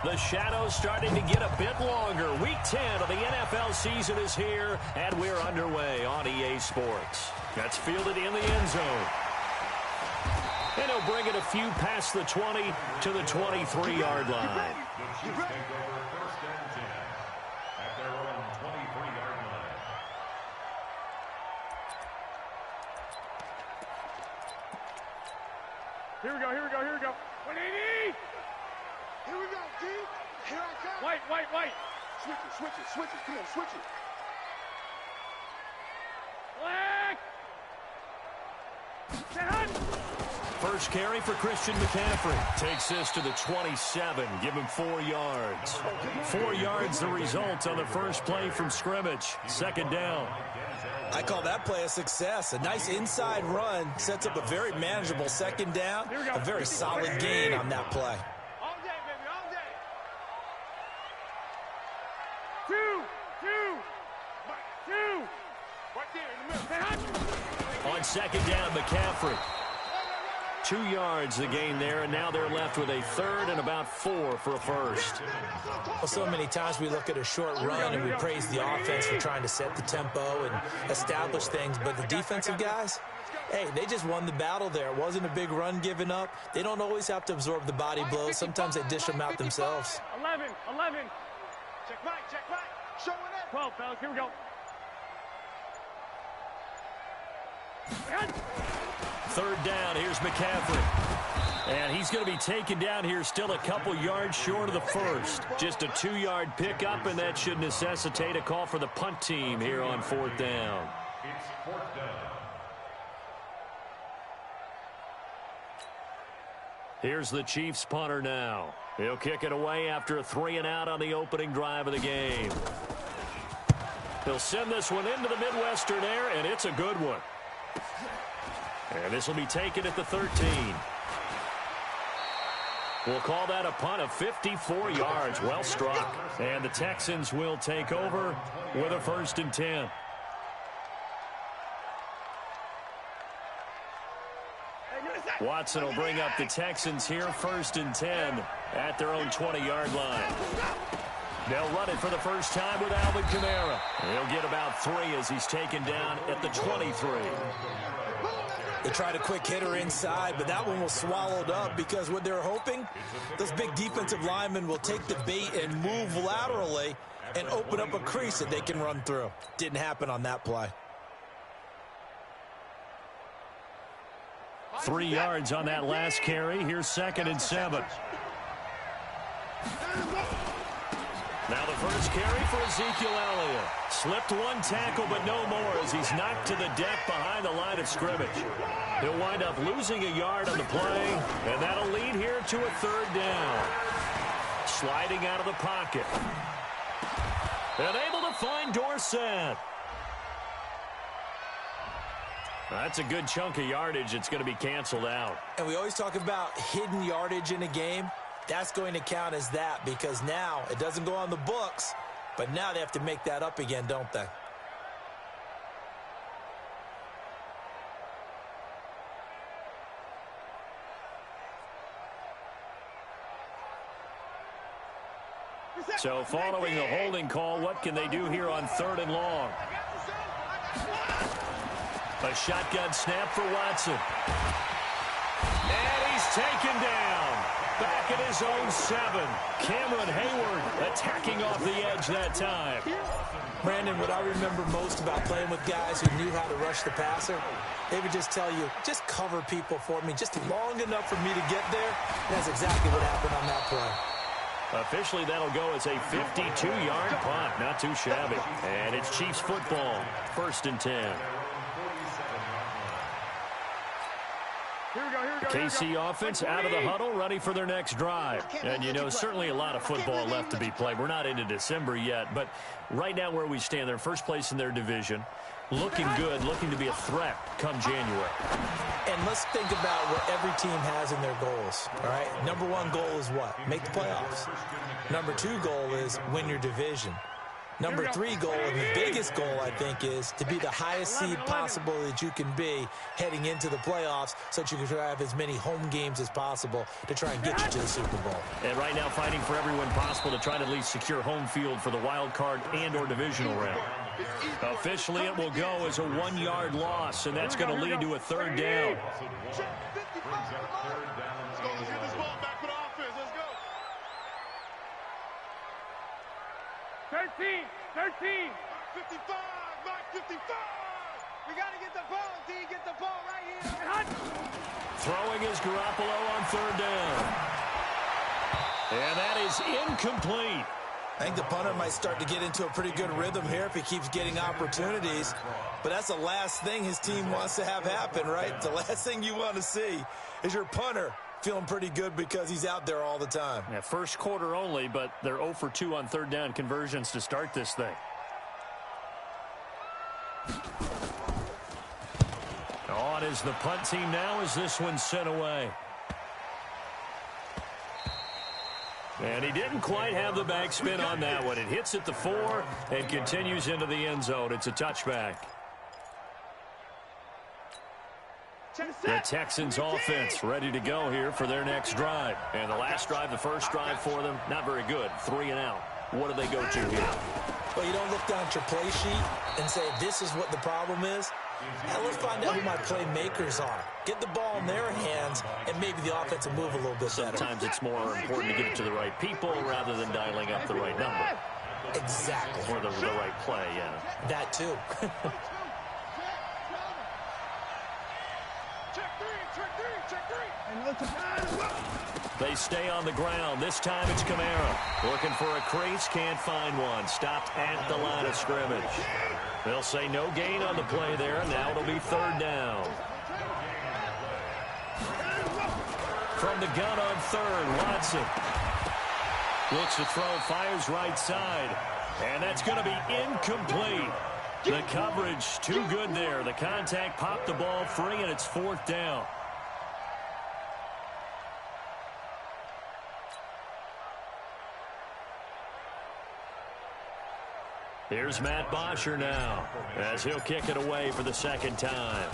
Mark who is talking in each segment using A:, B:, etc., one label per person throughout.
A: The shadow's starting to get a bit longer. Week 10 of the NFL season is here, and we're underway on EA Sports. That's fielded in the end zone. And he'll bring it a few past the 20 to the 23-yard line.
B: Here we go, here we go, here we go. 180!
C: Here we go, D. Here I come.
B: White.
C: Switch it. Come on, switch it.
B: Black!
A: First carry for Christian McCaffrey. Takes this to the 27. Give him 4 yards. 4 yards the result on the first play from scrimmage. Second down.
D: I call that play a success. A nice inside run sets up a very manageable second down. A very solid gain on that play.
B: All day, baby, all day. Two. Right there in the middle.
A: On second down, McCaffrey. 2 yards the gain there, and now they're left with a third and about 4 for a first.
D: Well, so many times we look at a short run and we praise the offense for trying to set the tempo and establish things, but the defensive guys, hey, they just won the battle there. It wasn't a big run given up. They don't always have to absorb the body blows. Sometimes they dish them out themselves.
B: 11. Check right. Show it up. 12, fellas, here we go.
A: Third down, here's McCaffrey. And he's going to be taken down here still a couple yards short of the first. Just a 2-yard pickup, and that should necessitate a call for the punt team here on fourth down.
E: It's fourth down.
A: Here's the Chiefs punter now. He'll kick it away after a 3-and-out on the opening drive of the game. He'll send this one into the Midwestern air, and it's a good one. And this will be taken at the 13. We'll call that a punt of 54 yards. Well struck. And the Texans will take over with a 1st and 10. Watson will bring up the Texans here, 1st and 10 at their own 20-yard line. They'll run it for the first time with Alvin Kamara. He'll get about 3 as he's taken down at the 23.
D: They tried a quick hitter inside, but that one was swallowed up because what they're hoping, those big defensive linemen will take the bait and move laterally and open up a crease that they can run through. Didn't happen on that play.
A: 3 yards on that last carry. Here's 2nd and 7. Now the first carry for Ezekiel Elliott. Slipped one tackle, but no more as he's knocked to the deck behind the line of scrimmage. He'll wind up losing a yard on the play, and that'll lead here to a 3rd down. Sliding out of the pocket. And able to find Dorsett. That's a good chunk of yardage. It's going to be canceled out.
D: And we always talk about hidden yardage in a game. That's going to count as that because now it doesn't go on the books, but now they have to make that up again, don't they?
A: So following the holding call, what can they do here on 3rd and long? A shotgun snap for Watson. And he's taken down. Back at his own 7. Cameron Hayward attacking off the edge that time.
D: Brandon, what I remember most about playing with guys who knew how to rush the passer, they would just tell you, just cover people for me, just long enough for me to get there. And that's exactly what happened on that play.
A: Officially, that'll go as a 52-yard punt. Not too shabby. And it's Chiefs football. 1st and 10. KC offense out of the huddle, ready for their next drive. And, you know, certainly a lot of football left to be played. We're not into December yet, but right now where we stand, they're first place in their division. Looking good, looking to be a threat come January.
D: And let's think about what every team has in their goals, all right? Number 1 goal is what? Make the playoffs. Number 2 goal is win your division. Number 3 goal, and the biggest goal, I think, is to be the highest seed possible that you can be heading into the playoffs so that you can have as many home games as possible to try and get you to the Super Bowl.
A: And right now fighting for everyone possible to try to at least secure home field for the wild card and or divisional round. Officially, it will go as a 1-yard loss, and that's going to lead to a 3rd down.
C: Let's get this ball back for the offense. Let's go.
B: 13.
C: 55, Mike, 55.
B: We got to get the ball, D. Get the ball right here.
A: Throwing is Garoppolo on 3rd down. And that is incomplete.
D: I think the punter might start to get into a pretty good rhythm here if he keeps getting opportunities. But that's the last thing his team wants to have happen, right? The last thing you want to see is your punter feeling pretty good because he's out there all the time.
A: Yeah, first quarter only, but they're 0 for 2 on 3rd down conversions to start this thing. On is the punt team now as this one's sent away. And he didn't quite have the backspin on that one. It hits at the 4 and continues into the end zone. It's a touchback. The Texans offense ready to go here for their next drive. And the last drive, the first drive for them, not very good. 3 and out. What do they go to here?
D: Well, you don't look down at your play sheet and say, this is what the problem is. Now let's find out who my playmakers are. Get the ball in their hands, and maybe the offense will move a little bit better.
A: Sometimes it's more important to get it to the right people rather than dialing up the right number.
D: Exactly.
A: Or the right play, yeah.
D: That too.
A: They stay on the ground. This time it's Kamara. Looking for a crease, can't find one. Stopped at the line of scrimmage. They'll say no gain on the play there. Now it'll be 3rd down. From the gun on 3rd, Watson. Looks to throw, fires right side. And that's going to be incomplete. The coverage too good there. The contact popped the ball free, and it's 4th down. Here's Matt Bosher now as he'll kick it away for the 2nd time.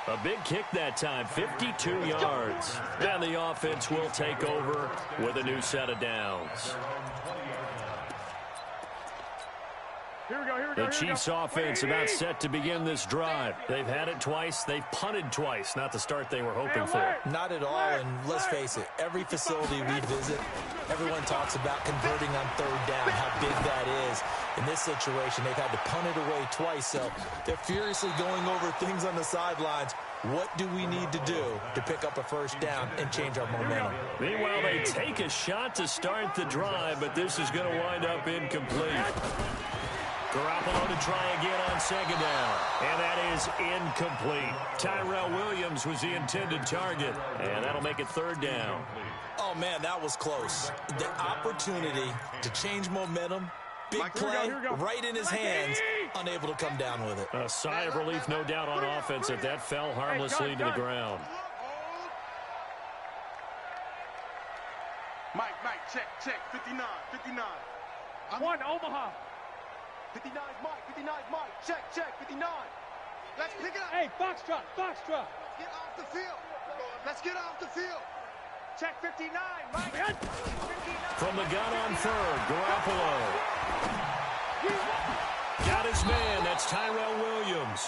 A: A big kick that time, 52 yards. And the offense will take over with a new set of downs. The Chiefs offense about set to begin this drive. They've had it twice. They've punted twice. Not the start they were hoping for.
D: Not at all, and let's face it, every facility we visit, everyone talks about converting on 3rd down, how big that is. In this situation, they've had to punt it away twice, so they're furiously going over things on the sidelines. What do we need to do to pick up a 1st down and change our momentum?
A: Meanwhile, they take a shot to start the drive, but this is going to wind up incomplete. Garoppolo to try again on 2nd down. And that is incomplete. Tyrell Williams was the intended target. And that'll make it 3rd down.
D: Oh, man, that was close. The opportunity to change momentum, big play, right in his hands, unable to come down with it.
A: A sigh of relief, no doubt, on offense that that fell harmlessly to the ground.
C: Mike, check, 59.
B: 1, Omaha.
C: 59 is Mike, 59 is Mike. Check, 59. Let's pick it up.
B: Hey, Foxtrot.
C: Get off the field. Let's get off the field.
B: Check 59, Mike. 59.
A: From the gun on 3rd, Garoppolo. Got his man. That's Tyrell Williams.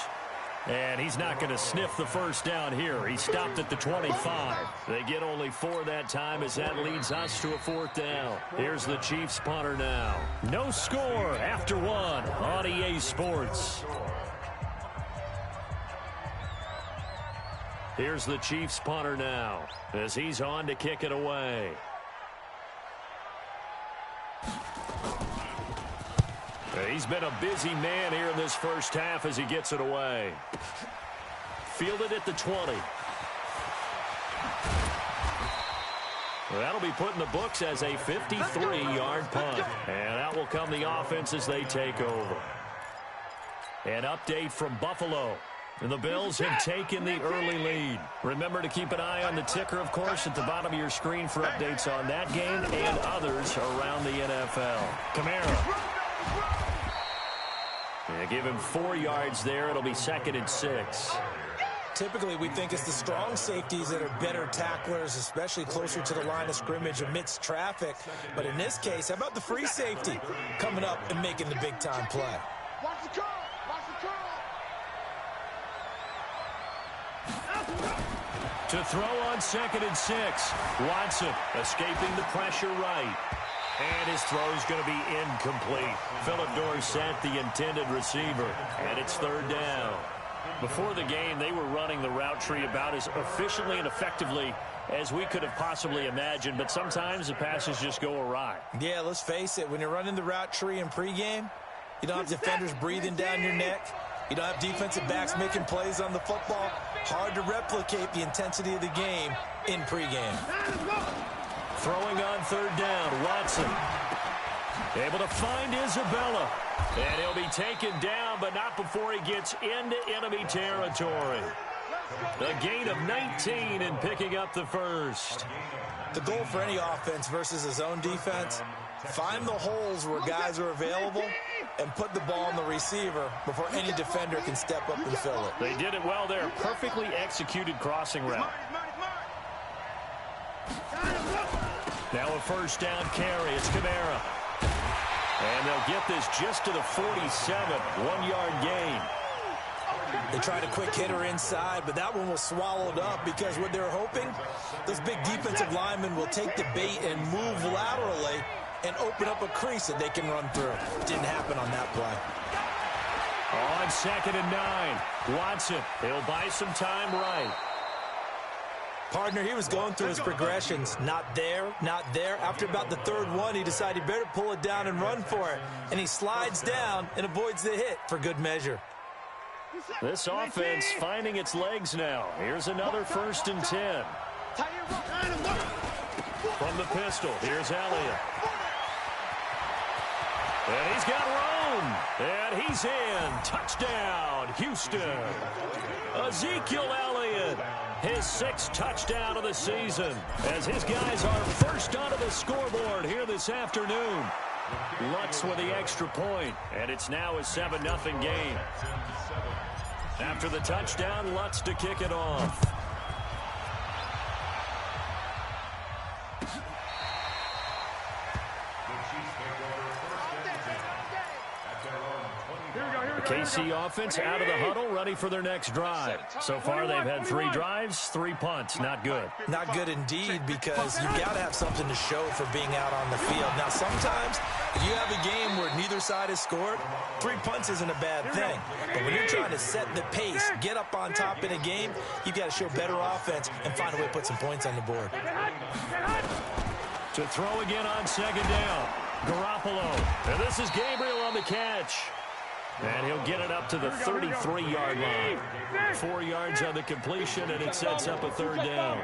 A: And he's not going to sniff the 1st down here. He stopped at the 25. They get only 4 that time as that leads us to a 4th down. Here's the Chiefs punter now. No score after 1 on EA Sports. Here's the Chiefs punter now as he's on to kick it away. He's been a busy man here in this 1st half as he gets it away. Fielded at the 20. That'll be put in the books as a 53-yard punt. And out will come the offense as they take over. An update from Buffalo. And the Bills have taken the early lead. Remember to keep an eye on the ticker, of course, at the bottom of your screen for updates on that game and others around the NFL. Kamara. Yeah, give him 4 yards there. It'll be 2nd and 6.
D: Typically, we think it's the strong safeties that are better tacklers, especially closer to the line of scrimmage amidst traffic. But in this case, how about the free safety coming up and making the big-time play?
C: Watch the curl. Watch the curl.
A: To throw on 2nd and 6. Watson escaping the pressure right. And his throw's going to be incomplete. Phillip Dorsett, the intended receiver. And it's 3rd down. Before the game, they were running the route tree about as efficiently and effectively as we could have possibly imagined. But sometimes the passes just go awry.
D: Yeah, let's face it. When you're running the route tree in pregame, you don't have defenders breathing down your neck. You don't have defensive backs making plays on the football. Hard to replicate the intensity of the game in pregame.
A: Throwing on 3rd down, Watson. Able to find Isabella. And he'll be taken down, but not before he gets into enemy territory. A gain of 19 and picking up the first.
D: The goal for any offense versus his own defense, find the holes where guys are available and put the ball on the receiver before any defender can step up and fill it.
A: They did it well there. Perfectly executed crossing route. Now a 1st down carry. It's Kamara. And they'll get this just to the 47. 1-yard gain.
D: They tried a quick hitter inside, but that one was swallowed up because what they're hoping, those big defensive linemen will take the bait and move laterally and open up a crease that they can run through. Didn't happen on that play.
A: On 2nd and 9. Watson, he'll buy some time right.
D: Partner, he was going through his progressions. Not there, not there. After about the 3rd one, he decided he better pull it down and run for it. And he slides down and avoids the hit for good measure.
A: This offense finding its legs now. Here's another 1st and 10. From the pistol, here's Elliott. And he's got room. And he's in. Touchdown, Houston. Ezekiel Elliott. His 6th touchdown of the season as his guys are first onto the scoreboard here this afternoon. Lutz with the extra point, and it's now a 7-0 game. After the touchdown, Lutz to kick it off. KC offense out of the huddle, ready for their next drive. So far, they've had 3 drives, 3 punts. Not good.
D: Not good indeed, because you've got to have something to show for being out on the field. Now, sometimes, if you have a game where neither side has scored, 3 punts isn't a bad thing. But when you're trying to set the pace, get up on top in a game, you've got to show better offense and find a way to put some points on the board.
A: To throw again on 2nd down. Garoppolo. And this is Gabriel on the catch. And he'll get it up to the 33-yard line. 4 yards on the completion, and it sets up a 3rd down.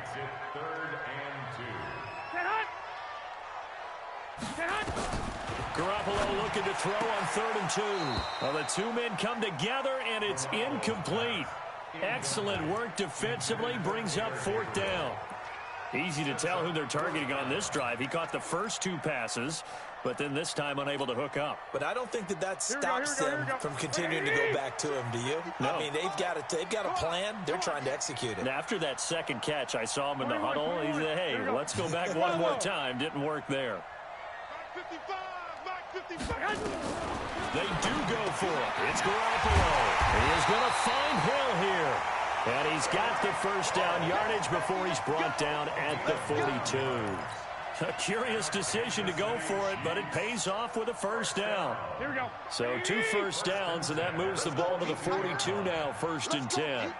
A: Garoppolo looking to throw on 3rd and 2. Well, the 2 men come together, and it's incomplete. Excellent work defensively, brings up 4th down. Easy to tell who they're targeting on this drive. He caught the first 2 passes, but then this time unable to hook up.
D: But I don't think that stops them from continuing to go back to him, do you?
A: No.
D: I mean, they've got a plan. They're trying to execute it.
A: And after that 2nd catch, I saw him in the huddle. He said, hey, let's go back one more time. Didn't work there. They do go for it. It's Garoppolo. He is going to find Hill here. And he's got the 1st down yardage before he's brought down at the 42. A curious decision to go for it, but it pays off with a 1st down.
B: Here we go.
A: So 2 first downs, and that moves the ball to the 42 now, 1st and 10.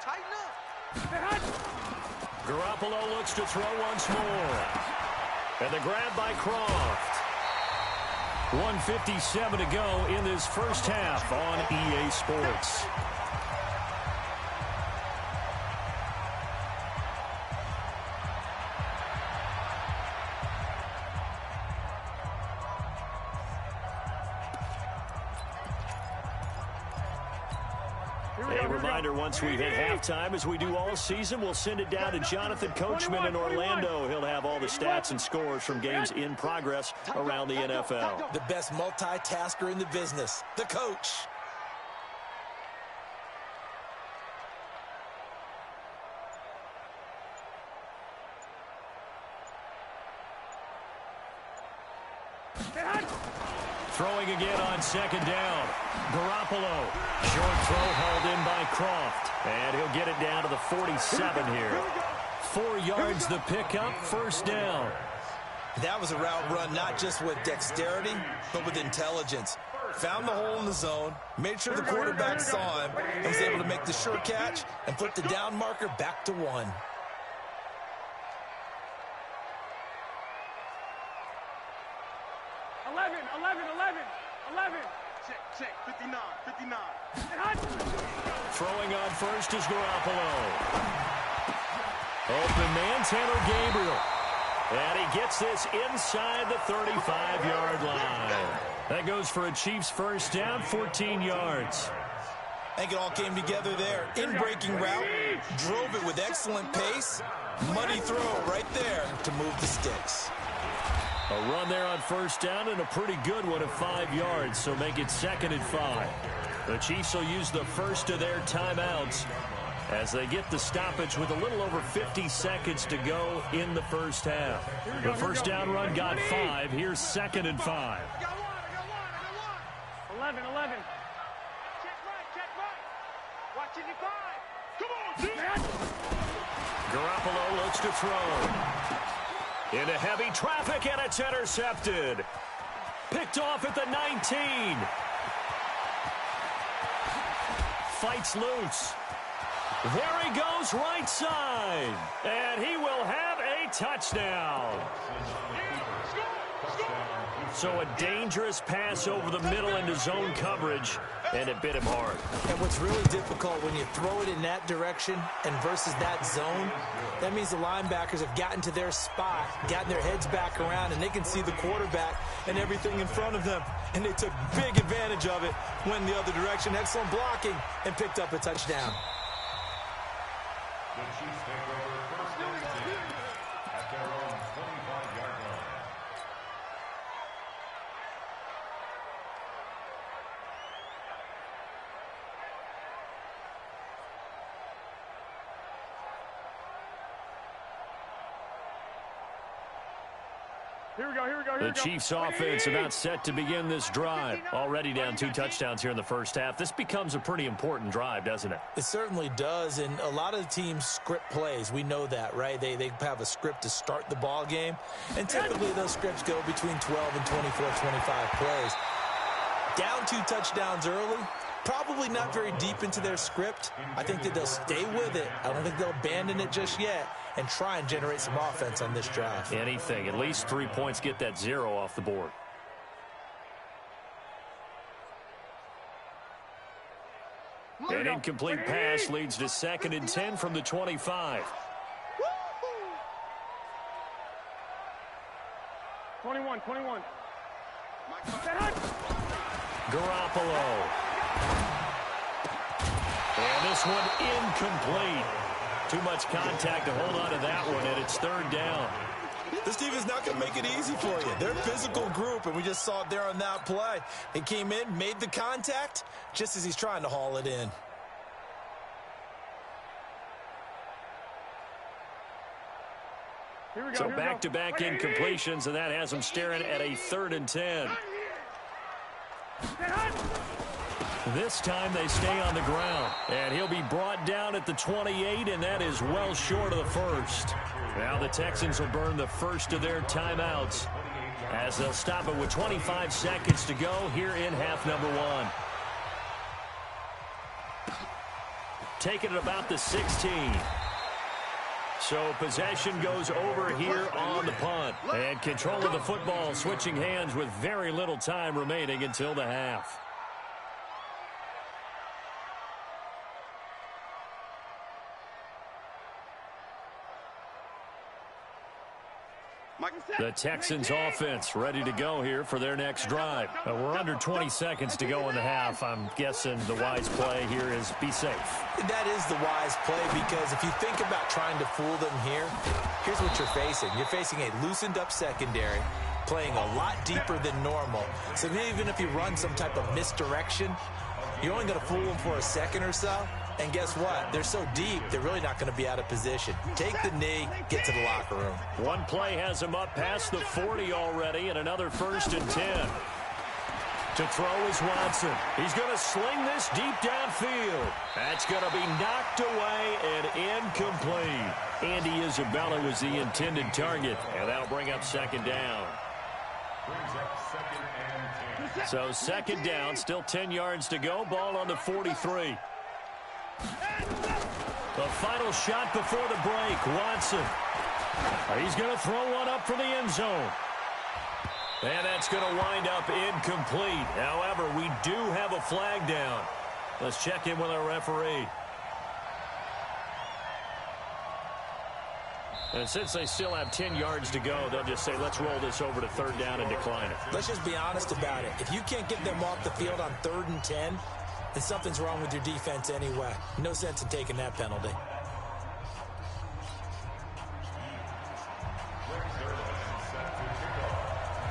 A: Garoppolo looks to throw once more. And the grab by Croft. 1:57 to go in this first half on EA Sports. A reminder, once we hit halftime, as we do all season, we'll send it down to Jonathan Coachman in Orlando. He'll have all the stats and scores from games in progress around the NFL.
D: The best multitasker in the business, the coach.
A: Throwing again on second down. Garoppolo. Short throw hauled in by Croft. And he'll get it down to the 47 here. 4 yards the pickup, first down.
D: That was a route run not just with dexterity, but with intelligence. Found the hole in the zone, made sure the quarterback saw him, and was able to make the sure catch and flip the down marker back to 1.
C: Check, 59.
A: Throwing on first is Garoppolo. Open man, Tanner Gabriel. And he gets this inside the 35-yard line. That goes for a Chiefs first down, 14 yards.
D: I think it all came together there. In-breaking route, drove it with excellent pace. Money throw right there to move the sticks.
A: A run there on first down and a pretty good one of 5 yards, so make it 2nd and 5. The Chiefs will use the first of their timeouts as they get the stoppage with a little over 50 seconds to go in the first half. The first down run got 5. Here's 2nd and 5.
B: 11. Check right. Watching you 5. Come on,
A: Garoppolo looks to throw. Into heavy traffic, and it's intercepted. Picked off at the 19. Fights loose. There he goes, right side. And he will have a touchdown. So a dangerous pass over the middle into zone coverage, and it bit him hard.
D: And what's really difficult when you throw it in that direction and versus that zone, that means the linebackers have gotten to their spot, gotten their heads back around, and they can see the quarterback and everything in front of them. And they took big advantage of it, went the other direction, excellent blocking, and picked up a touchdown.
E: The Chiefs take over first and 10 at their own 25-yard line.
B: Here we go.
A: The Chiefs offense about set to begin this drive. Already down 2 touchdowns here in the first half. This becomes a pretty important drive, doesn't it?
D: It certainly does, and a lot of the teams script plays. We know that, right? They have a script to start the ball game, and typically those scripts go between 12 and 24, 25 plays. Down 2 touchdowns early, probably not very deep into their script. I think that they'll stay with it. I don't think they'll abandon it just yet and try and generate some offense on this drive.
A: Anything. At least 3 points, get that 0 off the board. An incomplete pass leads to 2nd and 10 from the 25.
B: 21.
A: Garoppolo. And this one incomplete. Too much contact to hold on to that one, and it's 3rd down.
D: This team is not going to make it easy for you. They're a physical group, and we just saw it there on that play. He came in, made the contact, just as he's trying to haul it in.
A: So back-to-back incompletions, and that has him staring at a 3rd and 10. This time they stay on the ground, and he'll be brought down at the 28, and that is well short of the first. Now the Texans will burn the first of their timeouts as they'll stop it with 25 seconds to go here in half number 1. Taking it about the 16. So possession goes over here on the punt. And control of the football switching hands with very little time remaining until the half. The Texans offense ready to go here for their next drive. We're under 20 seconds to go in the half. I'm guessing the wise play here is be safe.
D: That is the wise play, because if you think about trying to fool them here, here's what you're facing. You're facing a loosened up secondary, playing a lot deeper than normal. So even if you run some type of misdirection, you're only going to fool them for a second or so. And guess what? They're so deep, they're really not going to be out of position. Take the knee, get to the locker room.
A: One play has him up past the 40 already, and another 1st and 10. To throw is Watson. He's going to sling this deep downfield. That's going to be knocked away and incomplete. Andy Isabella was the intended target, and that'll bring up 2nd down. So 2nd down, still 10 yards to go. Ball on the 43. The final shot before the break, Watson. He's going to throw one up for the end zone. And that's going to wind up incomplete. However, we do have a flag down. Let's check in with our referee. And since they still have 10 yards to go, they'll just say, let's roll this over to 3rd down and decline it.
D: Let's just be honest about it. If you can't get them off the field on 3rd and 10, then something's wrong with your defense anyway. No sense in taking that penalty.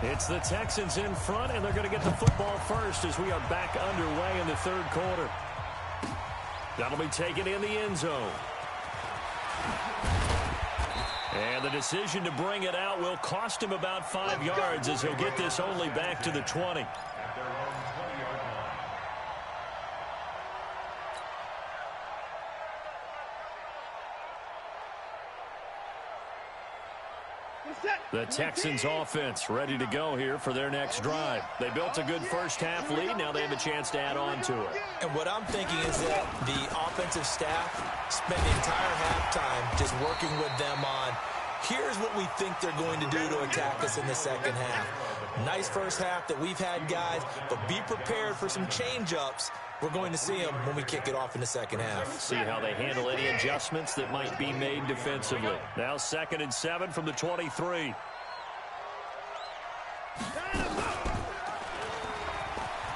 A: It's the Texans in front, and they're going to get the football first as we are back underway in the 3rd quarter. That'll be taken in the end zone. And the decision to bring it out will cost him about 5 yards, as he'll get this only back to the 20. The Texans offense ready to go here for their next drive. They built a good first-half lead. Now they have a chance to add on to it.
D: And what I'm thinking is that the offensive staff spent the entire halftime just working with them on, here's what we think they're going to do to attack us in the second half. Nice first half that we've had, guys, but be prepared for some change-ups. We're going to see them when we kick it off in the second half.
A: See how they handle any adjustments that might be made defensively. Now 2nd and 7 from the 23.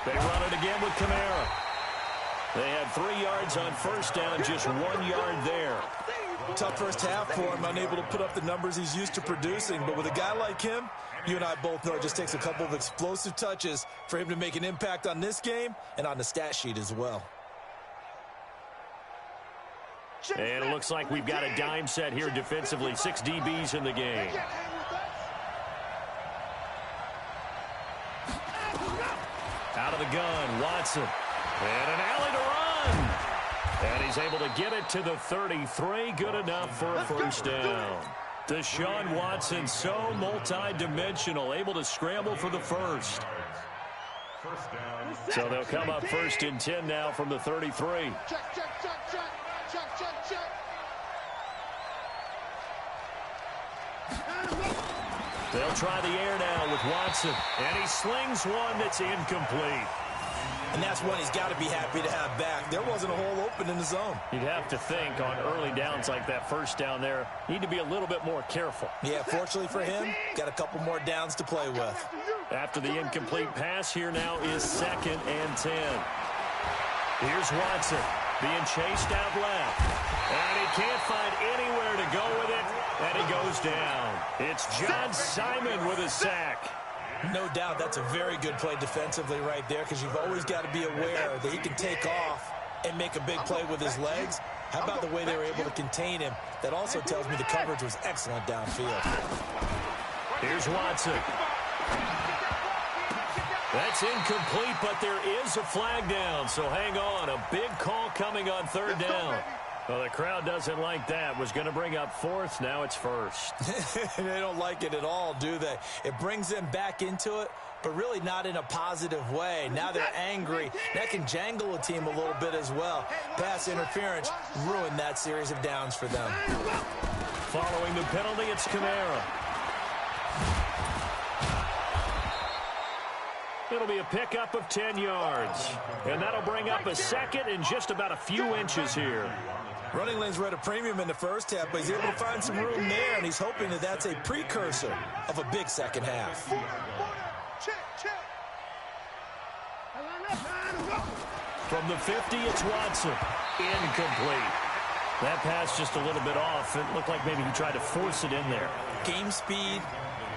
A: They run it again with Kamara. They had 3 yards on 1st down, just 1 yard there.
D: Tough first half for him, unable to put up the numbers he's used to producing. But with a guy like him, you and I both know it just takes a couple of explosive touches for him to make an impact on this game and on the stat sheet as well.
A: And it looks like we've got a dime set here defensively. 6 DBs in the game. Out of the gun, Watson. And an alley to run. And he's able to get it to the 33. Good enough for a 1st down. Deshaun Watson, so multi-dimensional, able to scramble for the 1st. So they'll come up 1st and 10 now from the 33. They'll try the air now with Watson. And he slings one that's incomplete.
D: And that's one he's got to be happy to have back. There wasn't a hole open in the zone.
A: You'd have to think on early downs like that 1st down there, need to be a little bit more careful.
D: Yeah, fortunately for him, got a couple more downs to play with.
A: After the incomplete pass, here now is 2nd and 10. Here's Watson being chased out left. And he can't find anywhere to go with it, and he goes down. It's John Simon with a sack.
D: No doubt that's a very good play defensively right there, because you've always got to be aware that he can take off and make a big play with his legs. How about the way they were able to contain him? That also tells me the coverage was excellent downfield.
A: Here's Watson. That's incomplete, but there is a flag down, so hang on. A big call coming on 3rd down. Well, the crowd doesn't like that. Was going to bring up 4th. Now it's 1st.
D: They don't like it at all, do they? It brings them back into it, but really not in a positive way. Now they're angry. That can jangle a team a little bit as well. Pass interference ruined that series of downs for them.
A: Following the penalty, it's Kamara. It'll be a pickup of 10 yards. And that'll bring up a 2nd and just about a few inches here.
D: Running lanes were at a premium in the first half, but he's able to find some room there, and he's hoping that that's a precursor of a big second half.
A: From the 50, it's Watson. Incomplete. That pass just a little bit off. It looked like maybe he tried to force it in there.
D: Game speed,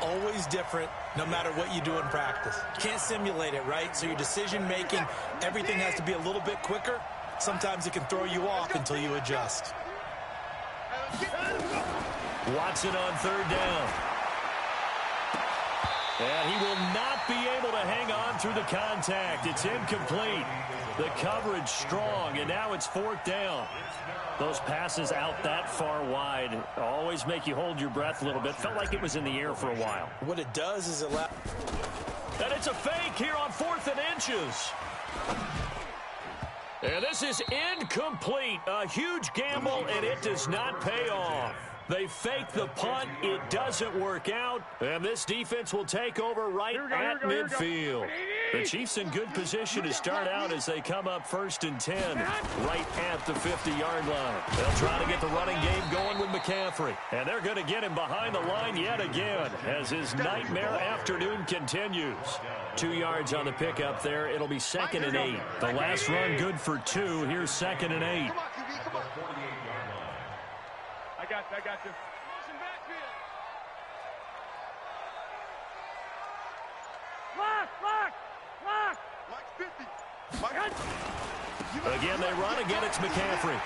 D: always different, no matter what you do in practice. You can't simulate it, right? So your decision-making, everything has to be a little bit quicker. Sometimes it can throw you off until you adjust.
A: Watson on third down. And he will not be able to hang on through the contact. It's incomplete. The coverage strong, and now it's fourth down. Those passes out that far wide always make you hold your breath a little bit. Felt like it was in the air for a while.
D: What it does is allow...
A: And it's a fake here on 4th and inches. And this is incomplete. A huge gamble, and it does not pay off. They fake the punt. It doesn't work out. And this defense will take over right at midfield. The Chiefs in good position to start out as they come up 1st and 10 right at the 50-yard line. They'll try to get the running game going with McCaffrey. And they're going to get him behind the line yet again as his nightmare afternoon continues. 2 yards on the pickup there. It'll be 2nd and 8. The last run good for 2. Here's 2nd and 8.
B: I got you. Motion backfield. Lock. Mike 50.
A: Again, they run. Again, it's McCaffrey.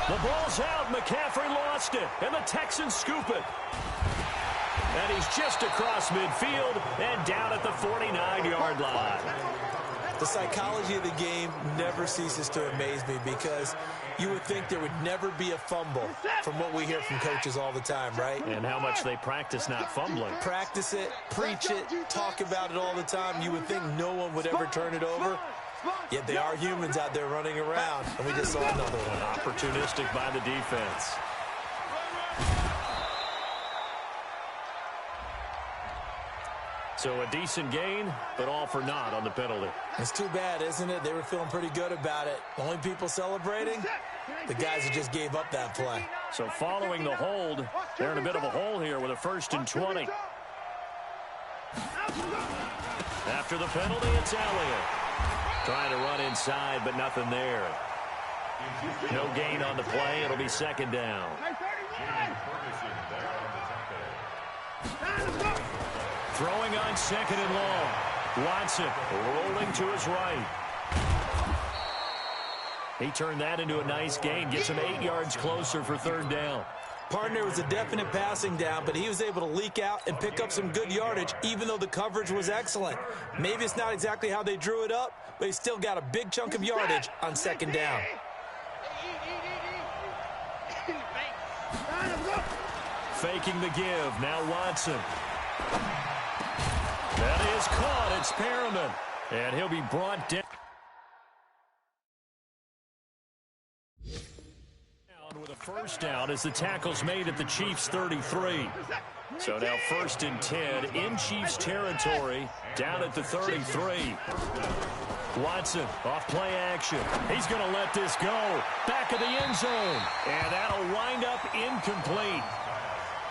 A: The ball's out. McCaffrey lost it, and the Texans scoop it. And he's just across midfield and down at the 49-yard line.
D: The psychology of the game never ceases to amaze me because you would think there would never be a fumble from what we hear from coaches all the time, right?
A: And how much they practice not fumbling.
D: Practice it, preach it, talk about it all the time. You would think no one would ever turn it over. Yet they are humans out there running around, and we just saw another one.
A: Opportunistic by the defense. So a decent gain, but all for naught on the penalty.
D: It's too bad, isn't it? They were feeling pretty good about it. The only people celebrating, the guys who just gave up that play.
A: So following the hold, they're in a bit of a hole here with a 1st and 20. After the penalty, it's Elliott. Trying to run inside, but nothing there. No gain on the play. It'll be 2nd down. Throwing on 2nd and long. Watson rolling to his right. He turned that into a nice gain. Gets him 8 yards closer for 3rd down.
D: Partner was a definite passing down, but he was able to leak out and pick up some good yardage, even though the coverage was excellent. Maybe it's not exactly how they drew it up, but he still got a big chunk of yardage on 2nd down.
A: Faking the give. Now Watson. That is caught. It's Perriman. And he'll be brought down with a 1st down as the tackle's made at the Chiefs' 33. So now 1st and 10 in Chiefs territory, down at the 33. Watson off play action. He's going to let this go. Back of the end zone. And that'll wind up incomplete.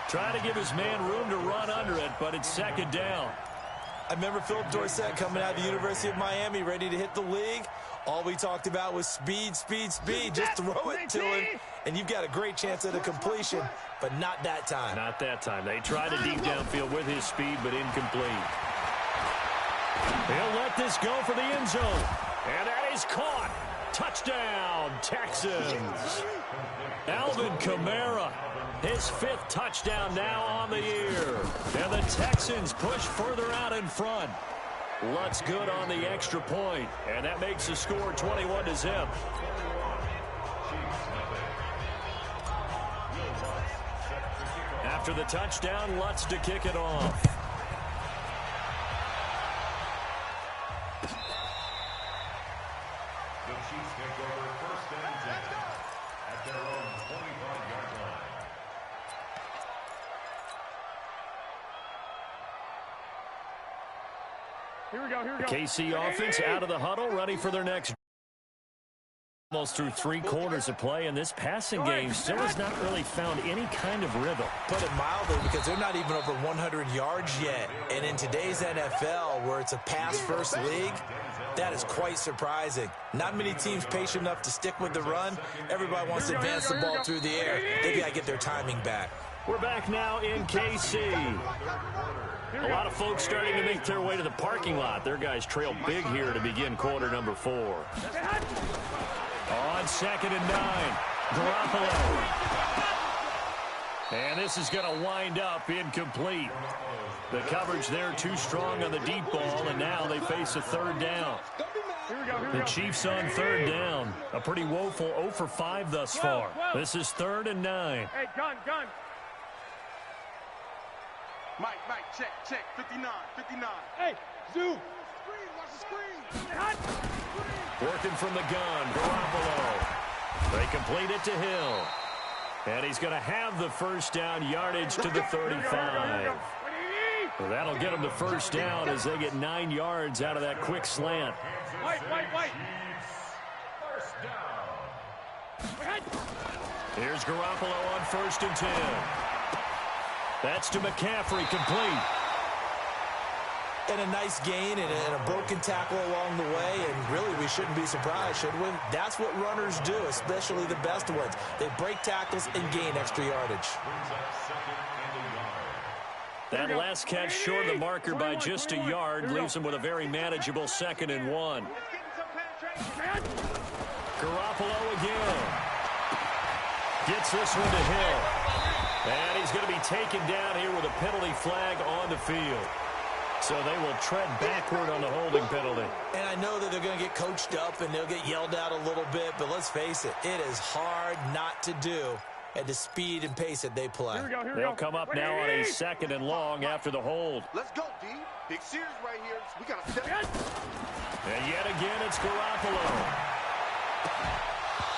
A: Trying to give his man room to run under it, but it's 2nd down.
D: I remember Philip Dorsett coming out of the University of Miami ready to hit the league. All we talked about was speed, speed, speed. Just throw it to him, and you've got a great chance at a completion, but not that time.
A: Not that time. They tried a deep downfield with his speed, but incomplete. He'll let this go for the end zone. And that is caught. Touchdown, Texans. Alvin Kamara, his 5th touchdown now on the year. And the Texans push further out in front. Lutz good on the extra point, and that makes the score 21-0. After the touchdown, Lutz to kick it off.
E: The Chiefs take over 1st and 10 at their own 25-yard line.
B: Here we go.
A: KC offense out of the huddle, ready for their next. almost through 3 quarters of play, and this passing game still has not really found any kind of rhythm.
D: Put it mildly, because they're not even over 100 yards yet. And in today's NFL, where it's a pass-first league, that is quite surprising. Not many teams patient enough to stick with the run. Everybody wants to advance the ball through the air. They've got to get their timing back.
A: We're back now in KC. A lot of folks starting to make their way to the parking lot. Their guys trail big here to begin quarter number 4. On 2nd and 9, Garoppolo. And this is going to wind up incomplete. The coverage there too strong on the deep ball, and now they face a 3rd down. The Chiefs on 3rd down. A pretty woeful 0 for 5 thus far. This is 3rd and 9.
B: Hey, gun. Mike, check, 59. Hey, Zoo. Screen, watch the screen.
A: Working from the gun, Garoppolo. They complete it to Hill. And he's going to have the 1st down, yardage to the 35. Well, that'll get him the 1st down as they get 9 yards out of that quick slant.
B: White.
A: Here's Garoppolo on 1st and 10. That's to McCaffrey, complete.
D: And a nice gain and a broken tackle along the way, and really we shouldn't be surprised, should we? That's what runners do, especially the best ones. They break tackles and gain extra yardage.
A: That last catch short of the marker by just a yard leaves him with a very manageable 2nd and 1. Garoppolo again. Gets this one to Hill. And he's going to be taken down here with a penalty flag on the field. So they will tread backward on the holding penalty.
D: And I know that they're going to get coached up and they'll get yelled at a little bit, but let's face it, it is hard not to do at the speed and pace that they play.
A: They'll come up now on a 2nd and long after the hold.
C: Let's go, D. Big series right here. We got to step.
A: And yet again, it's Garoppolo.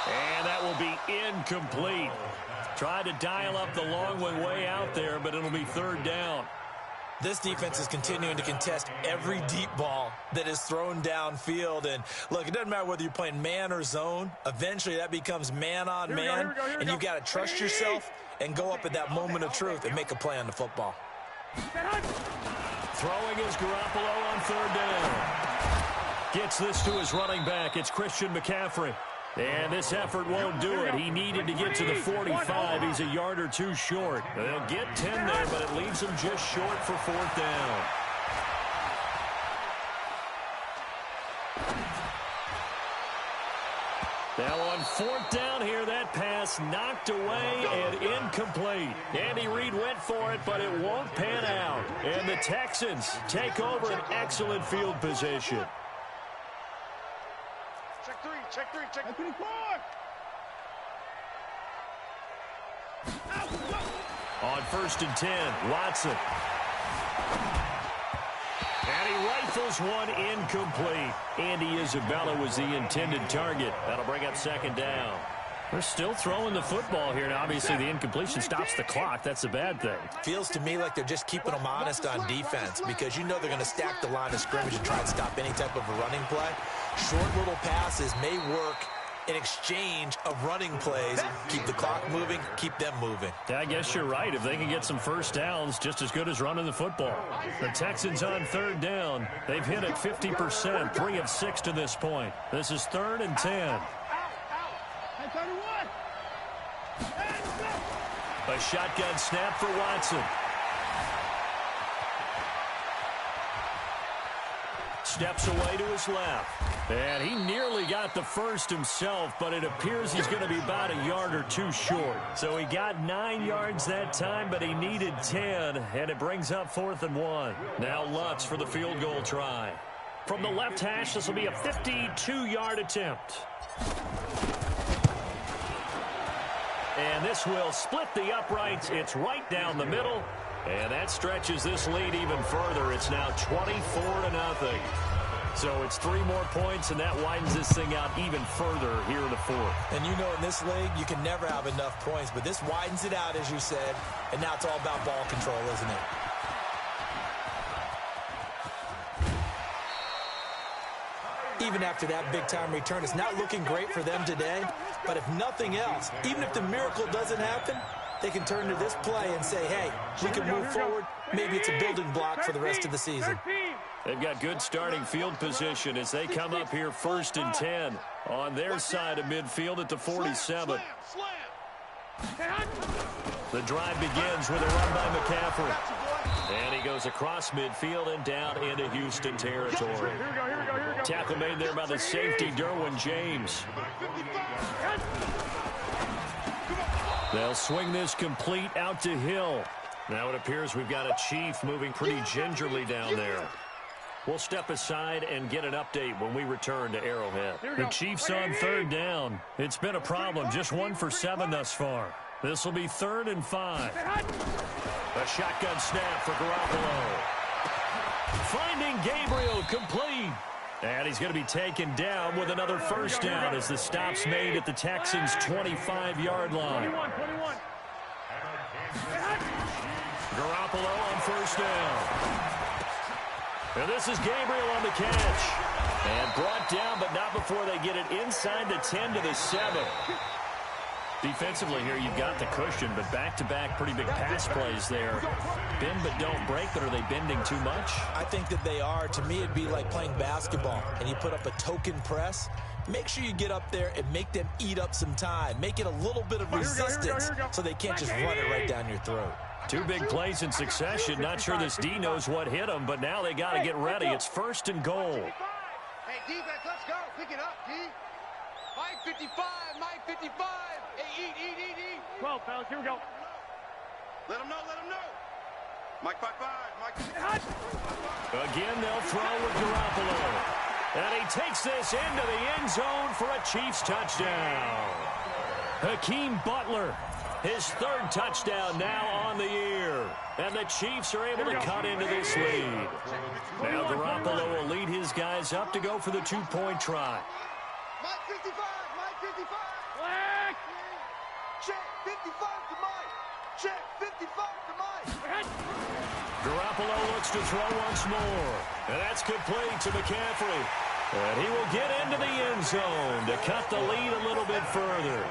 A: And that will be incomplete. Tried to dial up the long one way out there, but it'll be 3rd down.
D: This defense is continuing to contest every deep ball that is thrown downfield. And, look, it doesn't matter whether you're playing man or zone. Eventually, that becomes man on man. And you've got to trust yourself and go up at that moment of truth and make a play on the football.
A: Throwing is Garoppolo on 3rd down. Gets this to his running back. It's Christian McCaffrey. And this effort won't do it. He needed to get to the 45. He's a yard or 2 short. They'll get 10 there, but it leaves him just short for 4th down. Now on 4th down here, that pass knocked away and incomplete. Andy Reid went for it, but it won't pan out. And the Texans take over an excellent field position.
B: Check three. 24.
A: On 1st and 10, Watson. And he rifles one incomplete. Andy Isabella was the intended target. That'll bring up 2nd down. They're still throwing the football here. Now, obviously, the incompletion stops the clock. That's a bad thing.
D: Feels to me like they're just keeping them honest on defense because you know they're going to stack the line of scrimmage and try and stop any type of a running play. Short little passes may work in exchange of running plays. Keep the clock moving, keep them moving.
A: Yeah, I guess you're right. If they can get some 1st downs, just as good as running the football. The Texans on 3rd down. They've hit it 50%, 3 of 6 to this point. This is 3rd and 10. A shotgun snap for Watson. Steps away to his left. And he nearly got the 1st himself, but it appears he's going to be about a yard or 2 short. So he got 9 yards that time, but he needed 10, and it brings up 4th and 1. Now Lutz for the field goal try. From the left hash, this will be a 52-yard attempt. And this will split the uprights. It's right down the middle. And that stretches this lead even further. It's now 24-0. So it's 3 more points, and that widens this thing out even further here in the 4th.
D: And you know in this league, you can never have enough points. But this widens it out, as you said. And now it's all about ball control, isn't it? even after that big-time return. It's not looking great for them today, but if nothing else, even if the miracle doesn't happen, they can turn to this play and say, hey, we can move forward. Maybe it's a building block for the rest of the season.
A: They've got good starting field position as they come up here 1st and 10 on their side of midfield at the 47. The drive begins with a run by McCaffrey. And he goes across midfield and down into Houston territory. Tackle made there by the safety, Derwin James. They'll swing this complete out to Hill. Now it appears we've got a Chief moving pretty gingerly down there. We'll step aside and get an update when we return to Arrowhead. The Chiefs on 3rd down. It's been a problem, just 1 for 7 thus far. This will be 3rd and 5. A shotgun snap for Garoppolo. Finding Gabriel complete. And he's going to be taken down with another 1st down as the stop's made at the Texans' 25-yard line. Garoppolo on 1st down. And this is Gabriel on the catch. And brought down, but not before they get it inside the 10 to the 7. Defensively here, you've got the cushion, but back-to-back pretty big pass plays there. Bend but don't break, but are they bending too much?
D: I think that they are. To me, it'd be like playing basketball, and you put up a token press. Make sure you get up there and make them eat up some time. Make it a little bit of resistance so they can't just run it right down your throat.
A: 2 big plays in succession. Not sure this D knows what hit him, but now they got to get ready. It's 1st and goal.
C: Hey, defense, let's go. Pick it up, D. Mike 55, Mike 55. Hey, eat.
B: 12, fellas, here we go.
C: Let him know. Mike 55, Mike 55.
A: Again, they'll throw with Garoppolo. And he takes this into the end zone for a Chiefs touchdown. Hakeem Butler, his 3rd touchdown now on the year. And the Chiefs are able to cut into this lead. Now Garoppolo will lead his guys up to go for the 2-point try.
C: Mike 55, Mike 55.
B: Black.
C: Check 55 to Mike. Check 55 to Mike.
A: Garoppolo looks to throw once more. And that's complete to McCaffrey. And he will get into the end zone to cut the lead a little bit further.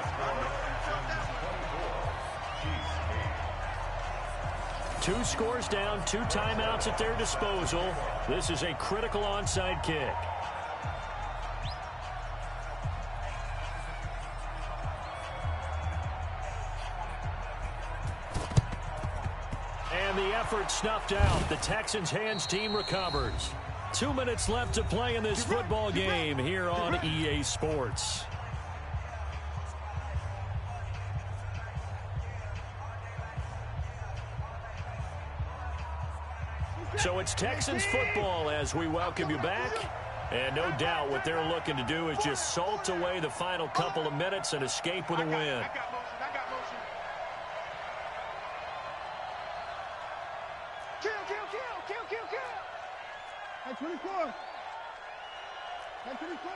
A: Two scores down, 2 timeouts at their disposal. This is a critical onside kick. And the effort snuffed out. The Texans' hands team recovers. 2 minutes left to play in this football game here on EA Sports. So it's Texans football as we welcome you back. And no doubt what they're looking to do is just salt away the final couple of minutes and escape with a win.
C: I got motion. Kill. Hey, 24. Hey, 24.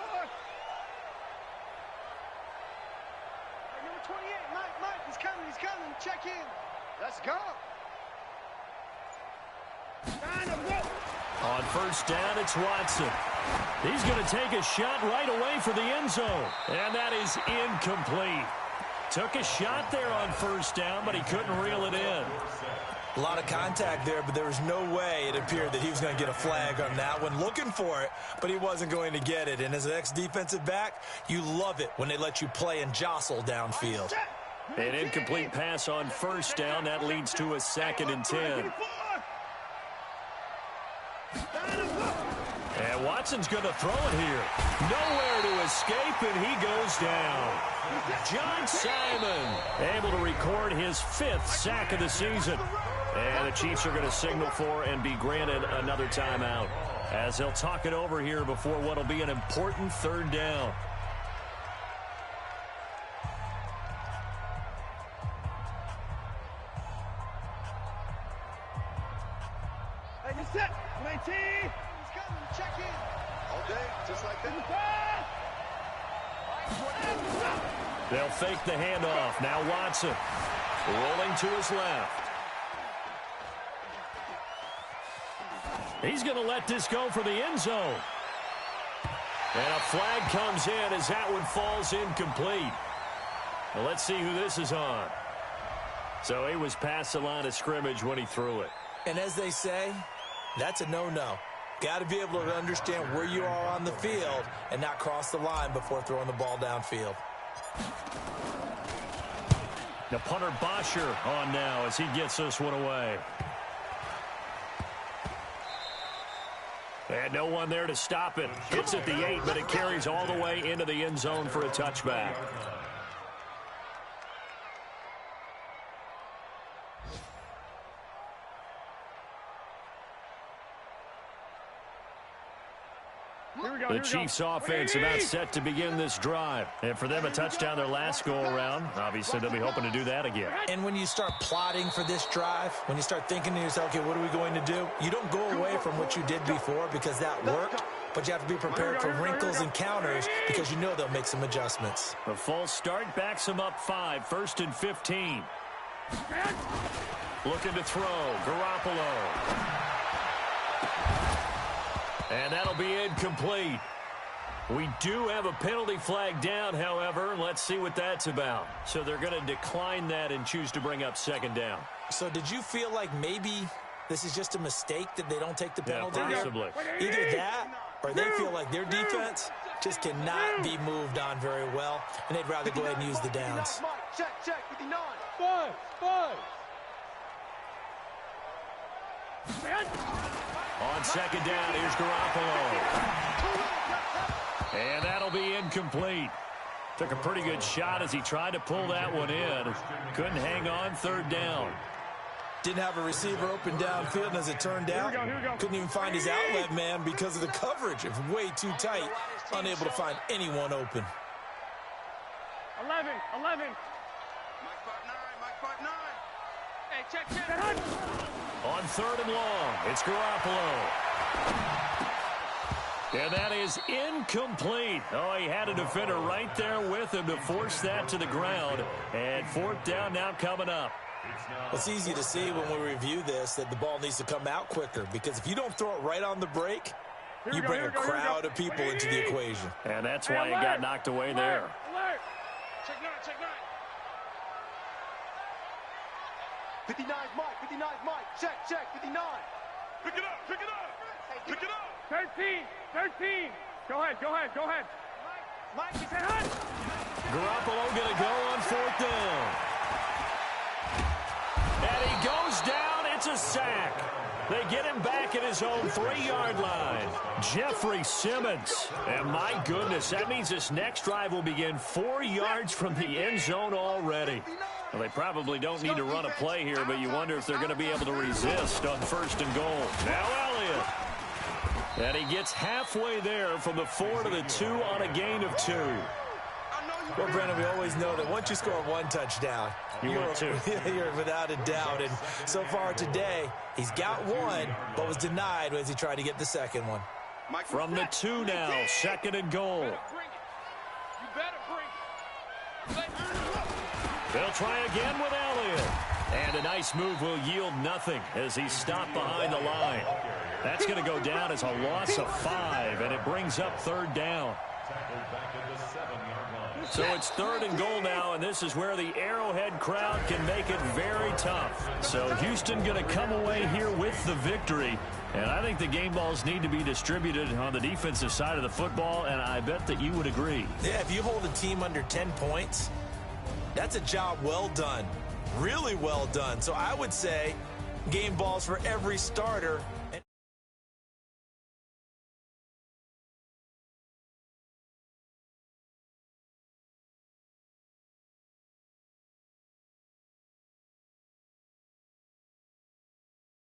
C: Hey, number 28, Mike, he's coming. Check in. Let's go.
A: On 1st down, it's Watson. He's going to take a shot right away for the end zone. And that is incomplete. Took a shot there on 1st down, but he couldn't reel it in.
D: A lot of contact there, but there was no way it appeared that he was going to get a flag on that one. Looking for it, but he wasn't going to get it. And as an ex-defensive back, you love it when they let you play and jostle downfield.
A: An incomplete pass on 1st down. That leads to a 2nd and 10. And Watson's going to throw it here. Nowhere to escape, and he goes down. John Simon able to record his 5th sack of the season. And the Chiefs are going to signal for and be granted another timeout as they'll talk it over here before what will be an important 3rd down.
C: Hey, he's set. 19. He's coming. Check in. All day, just like that.
A: They'll fake the handoff. Now Watson rolling to his left. He's going to let this go for the end zone. And a flag comes in as that one falls incomplete. Well, let's see who this is on. So he was past the line of scrimmage when he threw it.
D: And as they say, that's a no-no. Got to be able to understand where you are on the field and not cross the line before throwing the ball downfield.
A: The punter Bosher on now as he gets this one away. And no one there to stop it. It's at the 8, but it carries all the way into the end zone for a touchback. The Chiefs offense about set to begin this drive. And for them, a touchdown their last go-around. Obviously, they'll be hoping to do that again.
D: And when you start plotting for this drive, when you start thinking to yourself, okay, what are we going to do? You don't go away from what you did before because that worked, but you have to be prepared for wrinkles and counters because you know they'll make some adjustments.
A: The false start backs them up 5, 1st and 15. Looking to throw, Garoppolo. And that'll be incomplete. We do have a penalty flag down, however. Let's see what that's about. So they're going to decline that and choose to bring up 2nd down.
D: So did you feel like maybe this is just a mistake that they don't take the penalty?
A: Yeah, possibly.
D: Either that or they feel like their defense just cannot be moved on very well, and they'd rather go ahead and use the downs.
C: Check, 59.
B: Five.
A: On 2nd down, here's Garoppolo. And that'll be incomplete. Took a pretty good shot as he tried to pull that one in. Couldn't hang on 3rd down.
D: Didn't have a receiver open downfield, and as it turned out, couldn't even find his outlet man because of the coverage. It was way too tight, unable to find anyone open.
B: 11.
C: Mike 5-9. Hey, check.
A: On 3rd and long, it's Garoppolo. And that is incomplete. Oh, he had a defender right there with him to force that to the ground. And 4th down now coming up.
D: It's easy to see when we review this that the ball needs to come out quicker, because if you don't throw it right on the break, you bring a crowd of people into the equation.
A: And that's why it got knocked away there.
B: Check 9.
C: 59's Mike. Check, 59.
B: Pick it up. 13. Go ahead.
C: Mike, he's
A: Garoppolo going to go on 4th down. And he goes down. It's a sack. They get him back at his own 3-yard line. Jeffrey Simmons. And my goodness, that means this next drive will begin 4 yards from the end zone already. Well, they probably don't need to run a play here, but you wonder if they're going to be able to resist on 1st and goal. Now Elliott. And he gets halfway there from the 4 to the 2 on a gain of 2.
D: Well, Brandon, we always know that once you score 1 touchdown, you're without a doubt. And so far today, he's got 1, but was denied as he tried to get the 2nd one.
A: From the 2 now, 2nd and goal. They'll try again with Elliott. And a nice move will yield nothing as he's stopped behind the line. That's going to go down as a loss of 5, and it brings up 3rd down. So it's 3rd and goal now, and this is where the Arrowhead crowd can make it very tough. So Houston going to come away here with the victory. And I think the game balls need to be distributed on the defensive side of the football, and I bet that you would agree.
D: Yeah, if you hold a team under 10 points, that's a job well done. Really well done. So I would say game balls for every starter